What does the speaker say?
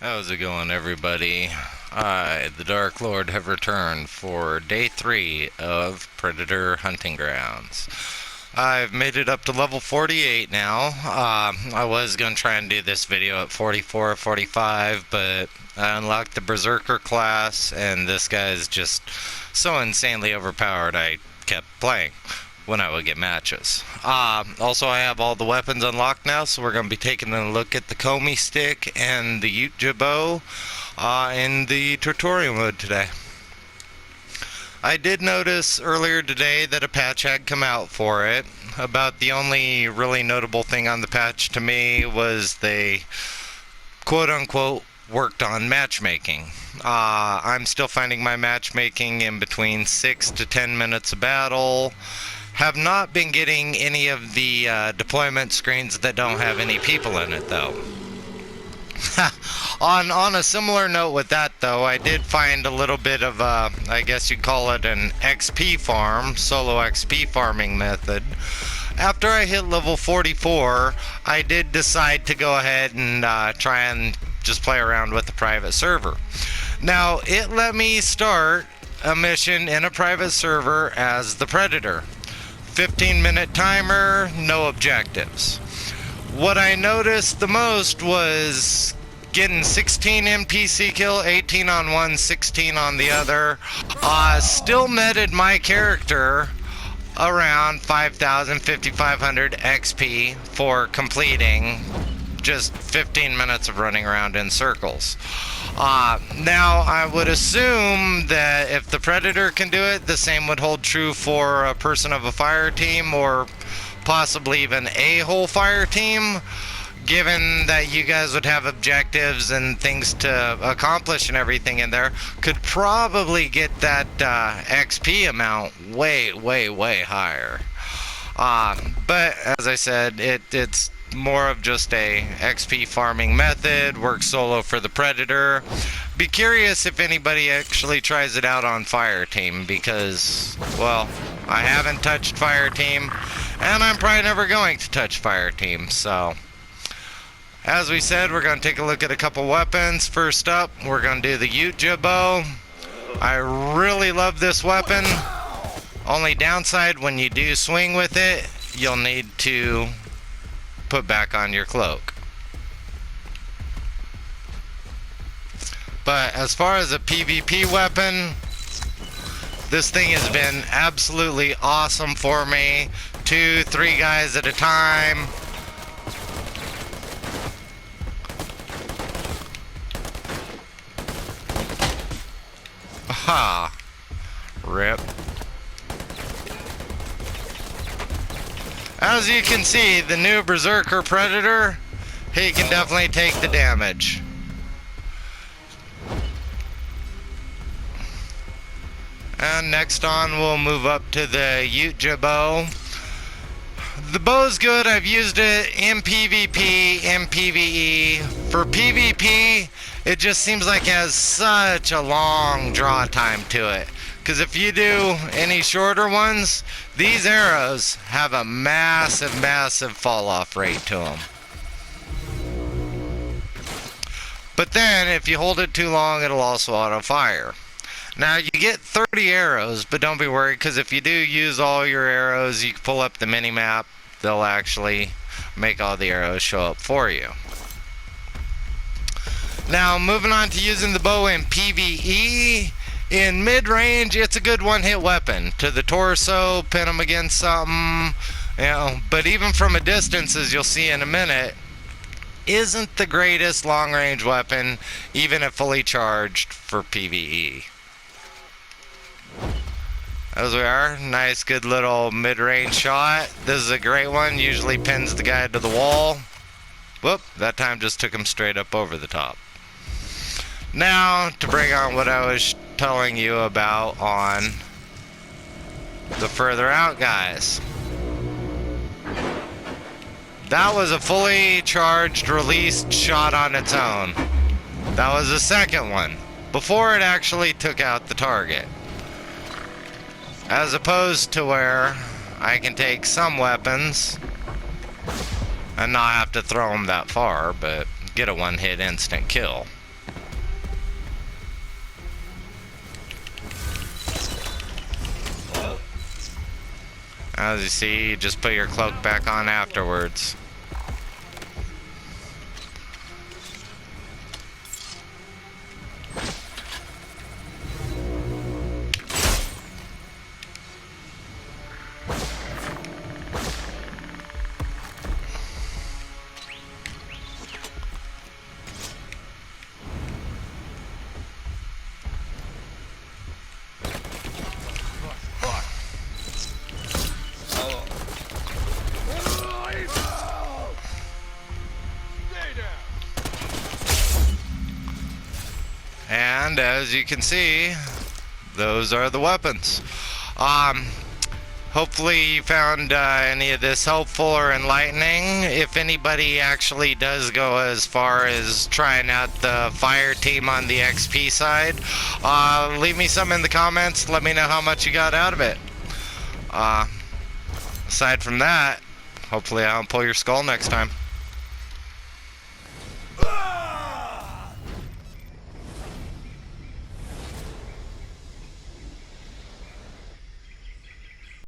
How's it going, everybody? I, the Dark Lord, have returned for day 3 of Predator Hunting Grounds. I've made it up to level 48 now. I was going to try and do this video at 44 or 45, but I unlocked the Beserker class, and this guy's just so insanely overpowered I kept playing when I would get matches. Also, I have all the weapons unlocked now, so we're going to be taking a look at the Combistick and the Yautja bow in the tutorial mode today. I did notice earlier today that a patch had come out for it. About the only really notable thing on the patch to me was they quote-unquote worked on matchmaking. I'm still finding my matchmaking in between 6 to 10 minutes of battle. Have not been getting any of the deployment screens that don't have any people in it, though. On a similar note with that, though, I did find a little bit of I guess you'd call it an XP farm, solo XP farming method. After I hit level 44, I did decide to go ahead and try and just play around with the private server. Now, it let me start a mission in a private server as the Predator. 15-minute timer, no objectives. What I noticed the most was getting 16 NPC kill, 18 on one, 16 on the other. Still netted my character around 5,000, 5,500 XP for completing just 15 minutes of running around in circles. Now, I would assume that if the Predator can do it, the same would hold true for a person of a fire team, or possibly even a whole fire team, given that you guys would have objectives and things to accomplish and everything in there. Could probably get that XP amount way higher. But as I said, it's more of just a XP farming method. Works solo for the Predator. Be curious if anybody actually tries it out on fire team, because, well, I haven't touched fire team, and I'm probably never going to touch fire team. So as we said, we're going to take a look at a couple weapons. First up, we're going to do the Yautja bow. I really love this weapon. Only downside, when you do swing with it, you'll need to put back on your cloak. But as far as a PvP weapon, this thing has been absolutely awesome for me. 2, 3 guys at a time. Aha! Rip. As you can see, the new Beserker Predator, he can definitely take the damage. And next on, we'll move up to the Yautja bow. The bow's good. I've used it in PvP, in PvE. For PvP, it just seems like it has such a long draw time to it. Because if you do any shorter ones, these arrows have a massive fall off rate to them. But then, if you hold it too long, it'll also auto fire. Now, you get 30 arrows, but don't be worried, because if you do use all your arrows, you can pull up the mini-map. They'll actually make all the arrows show up for you. Now, moving on to using the bow in PvE. In mid-range, it's a good one-hit weapon. To the torso, pin them against something, you know. But even from a distance, as you'll see in a minute, isn't the greatest long-range weapon, even if fully charged, for PvE. As we are, nice good little mid-range shot. This is a great one, usually pins the guy to the wall. Whoop, that time just took him straight up over the top. Now, to bring on what I was telling you about on the further out guys. That was a fully charged, released shot on its own. That was the second one, before it actually took out the target. As opposed to where I can take some weapons and not have to throw them that far, but get a one-hit instant kill. As you see, you just put your cloak back on afterwards. And as you can see, those are the weapons. Hopefully you found any of this helpful or enlightening. If anybody actually does go as far as trying out the fire team on the XP side, leave me some in the comments. Let me know how much you got out of it. Aside from that, hopefully I don't pull your skull next time.